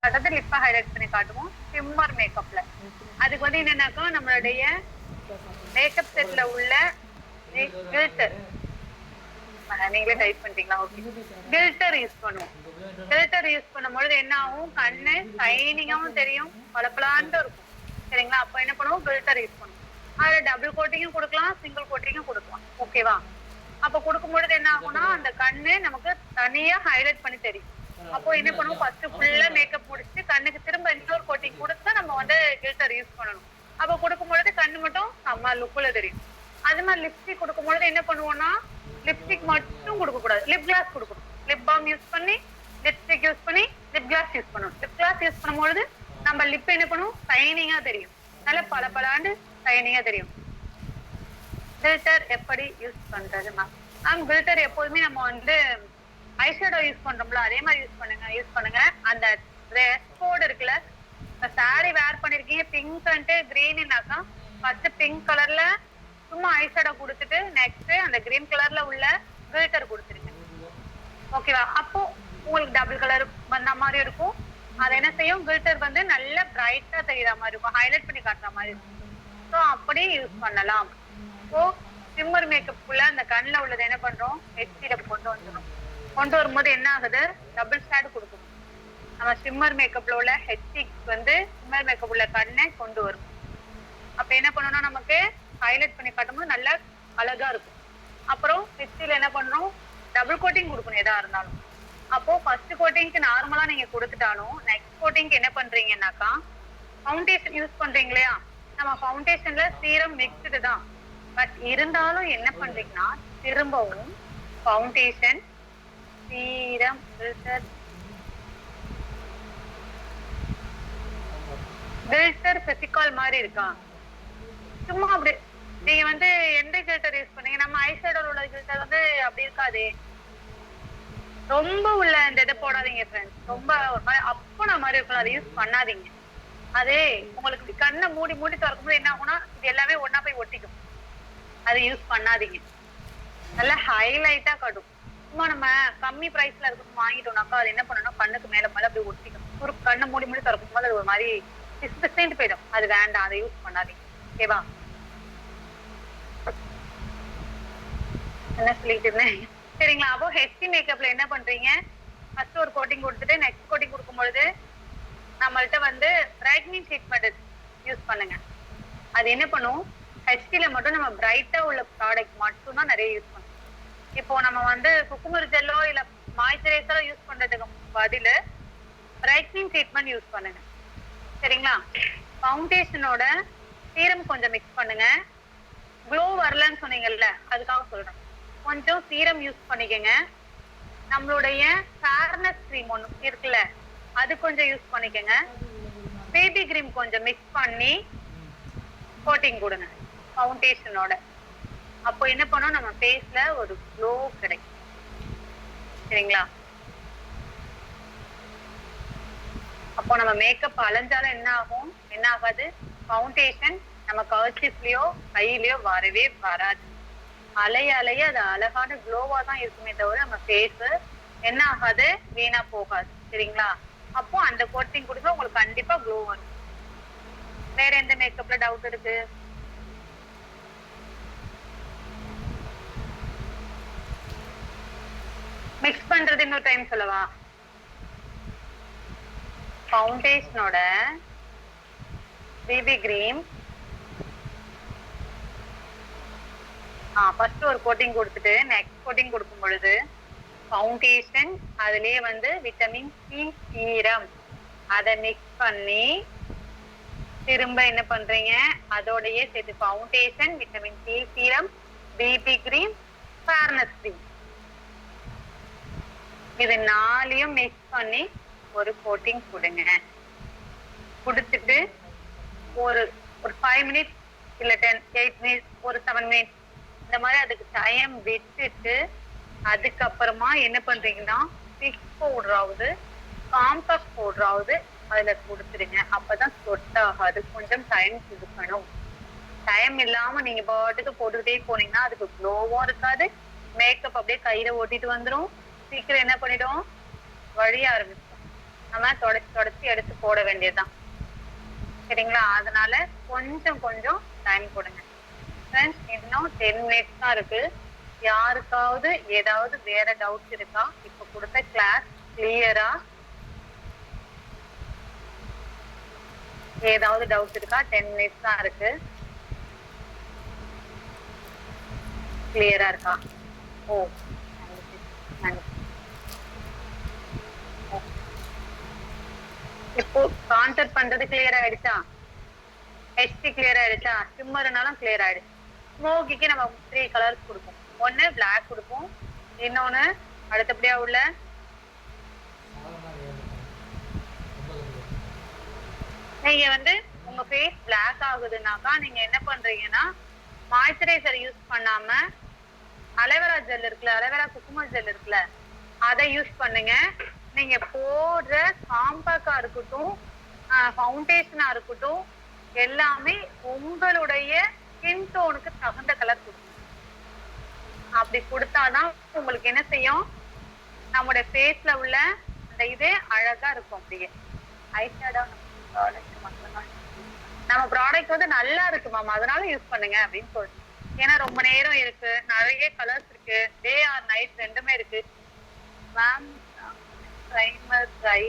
அதாவது லிப்பை ஹைலைட் பண்ணி காட்டுவோம் ஷிம்மர் மேக்கப்ல. அதுக்கு வந்து என்னன்னாக்கா நம்மளுடைய மேக்கப் செட்ல உள்ள கில்டர், நீங்களே டைப் பண்ணிட்டீங்களா? ஓகே. கில்டர் யூஸ் பண்ணுவோம். கில்டர் யூஸ் பண்ணும்பொழுது என்ன ஆகும், கண்ணு ஷைனிங்காவும் தெரியும், பளபளன்னு இருக்கும். சரிங்களா? அப்ப என்ன பண்ணுவோம், கில்டர் யூஸ் பண்ணுவோம். அதுல டபுள் கோட்டிங்கும் கொடுக்கலாம், சிங்கிள் கோட்டிங்கும் கொடுக்கலாம். ஓகேவா? அப்ப கொடுக்கும்பொழுது என்ன ஆகும்னா அந்த கண்ணு நமக்கு தனியா ஹைலைட் பண்ணி தெரியும். அப்போ என்ன பண்ணுவோம், ஃபர்ஸ்ட் ஃபுல்லா மேக்கப் முடிச்சுட்டு கண்ணுக்கு திரும்ப இன்னொரு கோட்டிங் கொடுத்து நம்ம வந்து கில்டர் யூஸ் பண்ணணும். அப்ப கொடுக்கும்பொழுது கண்ணு மட்டும் நம்ம லுக்குல தெரியும். அது மாதிரி லிப்ஸ்டிக் கொடுக்கும்பொழுது என்ன பண்ணுவோம்னா, லிப்ஸ்டிக் மட்டும் கொடுக்க கூடாது, லிப் கிளாஸ் கொடுக்கணும். லிப் பாம் யூஸ் பண்ணி லிப்ஸ்டிக் யூஸ் பண்ணி லிப் கிளாஸ் யூஸ் பண்ணணும். லிப் கிளாஸ் யூஸ் பண்ணும்பொழுது நம்ம லிப் என்ன பண்ணும், ஷைனிங்கா தெரியும், நல்ல பளபளன்னு ஷைனிங்கா தெரியும். கில்டர் எப்படி யூஸ் பண்றது மேம்? கில்டர் எப்போதுமே நம்ம வந்து ஐஷேடோ யூஸ் பண்றோம்ல, அதே மாதிரி யூஸ் பண்ணுங்க. அந்த ட்ரெஸ் கோட் இருக்குல்ல, சாரி வேர் பண்ணிருக்கீங்க பிங்க் அண்ட் கிரீன்னாக்கா ஃபர்ஸ்ட் பிங்க் கலர்ல சும்மா ஐஷேடோ கொடுத்துட்டு நெக்ஸ்ட் அந்த கிரீன் கலர்ல உள்ள கில்டர் கொடுத்துருங்க. ஓகேவா? அப்போ உங்களுக்கு டபுள் கலர் வந்த மாதிரி இருக்கும். அது என்ன செய்யும், கில்டர் வந்து நல்ல பிரைட்டா தெரியுற மாதிரி இருக்கும், ஹைலைட் பண்ணி காட்டுற மாதிரி இருக்கும். ஸோ அப்படி யூஸ் பண்ணலாம். ஸோ ஷிம்மர் மேக்கப்புக்குள்ள அந்த கண்ணில் உள்ளது என்ன பண்றோம், ஹெச்சில கொண்டு வந்துடும். கொண்டு வரும்போது என்ன ஆகுது, டபுள் ஷேட் கொடுக்கணும். நம்ம ஷிம்மர் மேக்கப்ல உள்ள ஹெச்சிக்கு வந்து ஷிம்மர் மேக்கப் உள்ள கண்ணை கொண்டு வரும். அப்ப என்ன பண்ணணும்னா நமக்கு ஹைலைட் பண்ணி காட்டும்போது நல்லா அழகா இருக்கும். அப்புறம் ஹெச்சில என்ன பண்றோம், டபுள் கோட்டிங் கொடுக்கணும் எதா இருந்தாலும். அப்போ ஃபர்ஸ்ட் கோட்டிங்க்கு நார்மலா நீங்க கொடுத்துட்டாலும் நெக்ஸ்ட் கோட்டிங்க்கு என்ன பண்றீங்கன்னாக்கா, ஃபவுண்டேஷன் யூஸ் பண்றீங்க இல்லையா, நம்ம ஃபவுண்டேஷன்ல சீரம் மிக்ஸ்டு தான். பட் இருந்தாலும் என்ன பண்றீங்கன்னா திரும்பவும் ஃபவுண்டேஷன், சீரம், கில்டர் ஃபெவிகால் மாதிரி இருக்கா, சும்மா அப்படி நீங்க வந்து எந்த கில்டர் யூஸ் பண்ணீங்க, நம்ம ஐஷேடோல உள்ள கில்டர் வந்து அப்படி இருக்காது. ரொம்ப உள்ள இந்த இதை போடாதீங்க ஃப்ரெண்ட்ஸ், ரொம்ப அப்பனா மாதிரி இருக்கும், அதை யூஸ் பண்ணாதீங்க. அது உங்களுக்கு கண்ணை மூடி மூடி திறக்கும்போது என்ன ஆகும்னா இது எல்லாமே ஒன்னா போய் ஒட்டிக்கும். அதை யூஸ் பண்ணாதீங்க. நல்லா ஹைலைட்டா காட்டும். சும்மா நம்ம கம்மி பிரைஸ்ல இருக்கும் வாங்கிட்டோம்னாக்கா அது என்ன பண்ணணும், கண்ணுக்கு மேல மேல அப்படி ஒட்டிக்கும். ஒரு கண்ணை மூடி மூடி திறக்கும் போது அது ஒரு மாதிரி டிஸ்பெக்ட் போயிடும். அது வேண்டாம், அதை யூஸ் பண்ணாதீங்க. ஓகேவா? என்ன சொல்லிட்டு இருந்தேன், சரிங்களா? அப்போ ஹெச்டி மேக்கப்ல என்ன பண்றீங்க, ஃபர்ஸ்ட் ஒரு கோட்டிங் கொடுத்துட்டு நெக்ஸ்ட் கோட்டிங் கொடுக்கும் பொழுது நம்மள்ட்ட வந்து பிரைட்னிங் ட்ரீட்மெண்ட் யூஸ் பண்ணுங்க. அது என்ன பண்ணும், ஹெச்டில மட்டும் நம்ம பிரைட்டா உள்ள ப்ராடக்ட் மட்டும் தான் நிறைய யூஸ் பண்ணுவோம். இப்போ நம்ம வந்து குக்கும்பர் ஜெல்லோ இல்ல மாய்ஸ்சரைசரோ யூஸ் பண்றதுக்கு பதில் பிரைட்னிங் ட்ரீட்மெண்ட் யூஸ் பண்ணுங்க. சரிங்களா? ஃபவுண்டேஷனோட சீரம் கொஞ்சம் மிக்ஸ் பண்ணுங்க. க்ளோ வரலன்னு சொன்னீங்கல்ல, அதுக்காக சொல்றேன். கொஞ்சம் சீரம் யூஸ் பண்ணிக்கங்க. நம்மளுடைய ஃபேர்னஸ் கிரீம் ஒன்று இருக்குல்ல, அது கொஞ்சம் யூஸ் பண்ணிக்கங்க. பேபி கிரீம் கொஞ்சம் மிக்ஸ் பண்ணி கோட்டிங் கொடுங்க ஃபவுண்டேஷனோட. அப்போ என்ன பண்ணோம், நம்ம ஃபேஸ்ல ஒரு க்ளோ கிடைக்கும். சரிங்களா? அப்போ நம்ம மேக்கப் அலைஞ்சாலும் என்ன ஆகும், என்ன ஆகாது, ஃபவுண்டேஷன் நம்ம கர்ச்சீஃப்லயோ கையிலயோ வரவே வராது. அலைய அலைய அது அழகான க்ளோவா தான் இருக்குமே தவிர நம்ம ஃபேஸ் என்ன ஆகாது, வீணா போகாது. சரிங்களா? அப்போ அந்த கோட்டிங் கொடுத்தா உங்களுக்கு கண்டிப்பா க்ளோ வரும். வேற எந்த மேக்கப்ல டவுட் இருக்கு? மிக்ஸ் பண்றது இன்னொரு டைம் சொல்லவா? ஃபவுண்டேஷனோட பேபி கிரீம் ஃபர்ஸ்ட் ஒரு கோட்டிங் கொடுத்துட்டு நெக்ஸ்ட் கோட்டிங் கொடுக்கும் பொழுது ஃபவுண்டேஷன் அதுலயே வந்து விட்டமின் சி சீரம் அதை மிக்ஸ் பண்ணி திரும்ப என்ன பண்றீங்க, அதோடயே சேர்த்து foundation, vitamin C serum, BB cream, fairness cream, இது 4யும் மிக்ஸ் பண்ணி ஒரு கோட்டிங் கொடுங்க. கொடுத்துட்டு ஒரு 5 மினிட்ஸ் இல்ல 8 மினிட்ஸ், ஒரு 7 மினிட்ஸ் இந்த மாதிரி அதுக்கு டைம் விட்டுட்டு அதுக்கப்புறமா என்ன பண்றீங்கன்னா பிக்ஸ் பவுடராவது காம்பாக்ட் பவுடராவது அதுல கொடுத்துருங்க. அப்பதான் சொட் ஆகாது. கொஞ்சம் டைம் கொடுக்கணும். டைம் இல்லாம நீங்க பாட்டுக்கு போட்டுக்கிட்டே போனீங்கன்னா அதுக்கு க்ளோவும் இருக்காது, மேக்கப் அப்படியே கையில ஓட்டிட்டு வந்துடும், சீக்கிரம் என்ன பண்ணிடும், வழிய ஆரம்பிச்சிடும். நம்ம தொடச்சி எடுத்து போட வேண்டியதுதான். சரிங்களா? அதனால கொஞ்சம் கொஞ்சம் டைம் கொடுங்க. ஃப்ரெண்ட்ஸ், இன்னும் 10 மினிட்ஸ் தான் இருக்கு. யாருக்காவது ஏதாவது வேற டவுட் இருக்கா? இப்ப கொடுத்த கிளாஸ் கிளியரா? ஏதாவது டவுட் இருக்கா? 10 மினிட்ஸ் தான் இருக்கு. கிளியரா இருக்கா? ஓ, இப்போ கான்செப்ட் பண்றது கிளியர் ஆயிடுச்சா? ஹெச்டி கிளியர் ஆயிடுச்சா? ஷிம்மர்னாலும் கிளியர் ஆயிடுச்சு. ஸ்மோக்கிக்கு நம்ம 3 கலர்ஸ் கொடுப்போம். ஒன்னு பிளாக் கொடுப்போம், இன்னொன்னு அடுத்தபடியா உள்ள நீங்க வந்து உங்க ஃபேஸ் பிளாக் ஆகுதுனாக்கா நீங்க என்ன பண்றீங்கன்னா மாய்ஸ்சரைசர் யூஸ் பண்ணாம அலோவேரா ஜெல் இருக்குல்ல, அலோவேரா குக்கும்பர் ஜெல் இருக்குல்ல, அதை யூஸ் பண்ணுங்க. நீங்க போடுற காம்பேக்டா இருக்கட்டும், ஃபவுண்டேஷனா இருக்கட்டும், எல்லாமே உங்களுடைய ஸ்கின் டோனுக்கு தகுந்த கலர் கொடுக்கும். அப்படி கொடுத்தாதான் உங்களுக்கு என்ன செய்யும், நம்முடைய ஃபேஸ்ல உள்ள அந்த இதே அழகா இருக்கும். அப்படியே ஐஷேடோ நம்ம ப்ராடக்ட் வந்து நல்லா இருக்கு மேம், அதனால யூஸ் பண்ணுங்க அப்படின்னு சொல்லிட்டு. ஏன்னா ரொம்ப நேரம் இருக்கு, நிறைய கலர்ஸ் இருக்கு, டே ஆர் நைட் ரெண்டுமே இருக்கு மேம். பிரைமர் ட்ரை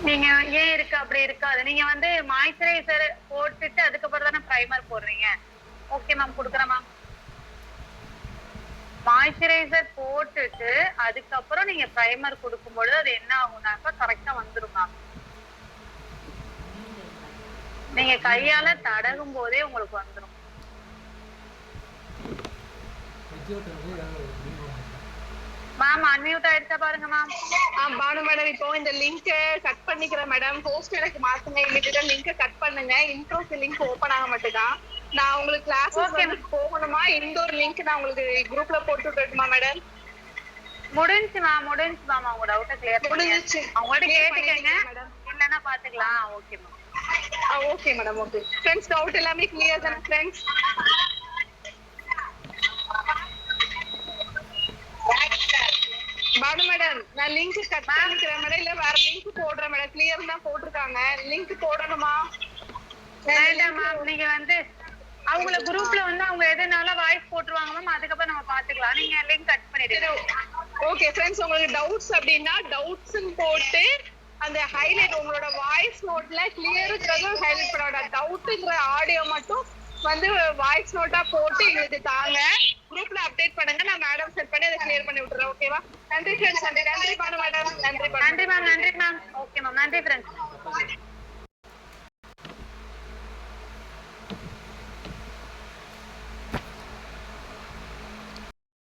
நீங்க ஏன் இருக்கு அப்படி இருக்காது. நீங்க வந்து மாய்ஸ்சரைசர் போட்டுட்டு அதுக்கப்புறம் தானே பிரைமர் போடுறீங்க. ஓகே மேம், கொடுக்குறேன் மேம். மாய்ஸ்சரைசர் போட்டுட்டு அதுக்கப்புறம் நீங்க பிரைமர் கொடுக்கும்போது அது என்ன ஆகும்னாக்கா கரெக்டா வந்துரும் மேம். நீங்க கையால தடகும் போதே உங்களுக்கு வந்துடும். மேம் அன்மியூட் ஆயிடுச்சா பாருங்க மேம். பானு மேடம், இப்போ இந்த லிங்க் கட் பண்ணிக்கிறேன் மேடம். போஸ்ட் எனக்கு மாத்துங்க, இமிடியேட்டா லிங்க் கட் பண்ணுங்க. இன்ட்ரோக்கு லிங்க் ஓபன் ஆக மாட்டேதான். நான் உங்களுக்கு கிளாஸ் போகணுமா? இன்டோர் லிங்க் நான் உங்களுக்கு குரூப்ல போட்டு விட்டுமா மேடம்? முடிஞ்சு மேம், அவங்க டவுட்டை கிளியர் முடிஞ்சிச்சு. அவங்கள்ட்ட கேட்டுக்கங்க, இல்லன்னா பாத்துக்கலாம். Okay ma'am. Okay madam, okay. Friends, doubt எல்லாமே கிளியர் தானே ஃப்ரெண்ட்ஸ்? பானு மேடம், நான் லிங்க் கட் பண்ணிக்கிறேன் மேடம், இல்ல வேற லிங்க் போடுறேன் மேடம். கிளியர் தான் போட்டிருக்காங்க, லிங்க் போடணுமா? வேண்டாம் மேம், நீங்க வந்து அவங்கள குரூப்ல வந்து அவங்க எதுனால வாய்ஸ் போட்டுருவாங்க மேம், அதுக்கப்புறம் நம்ம பாத்துக்கலாம். நீங்க லிங்க் கட் பண்ணிடுங்க. ஓகே ஃப்ரெண்ட்ஸ், உங்களுக்கு டவுட்ஸ் அப்படின்னா டவுட்ஸ் போட்டு அந்த ஹைலைட் உங்களோட வாய்ஸ் நோட்ல கிளியருக்கு ஹைலைட் பண்ணோட டவுட்ங்கிற ஆடியோ மட்டும் வந்து வாய்ஸ் நோட்டா போட்டு எங்களுக்கு தாங்க. குரூப்ல அப்டேட் பண்ணுங்க, நான் மேடம் செட் பண்ணி அதை கிளியர் பண்ணி விட்டுறேன். ஓகேவா? நன்றி ஃப்ரெண்ட்ஸ். நன்றி பானு மேடம். நன்றி மேம். ஓகே மேம், நன்றி ஃப்ரெண்ட்ஸ்.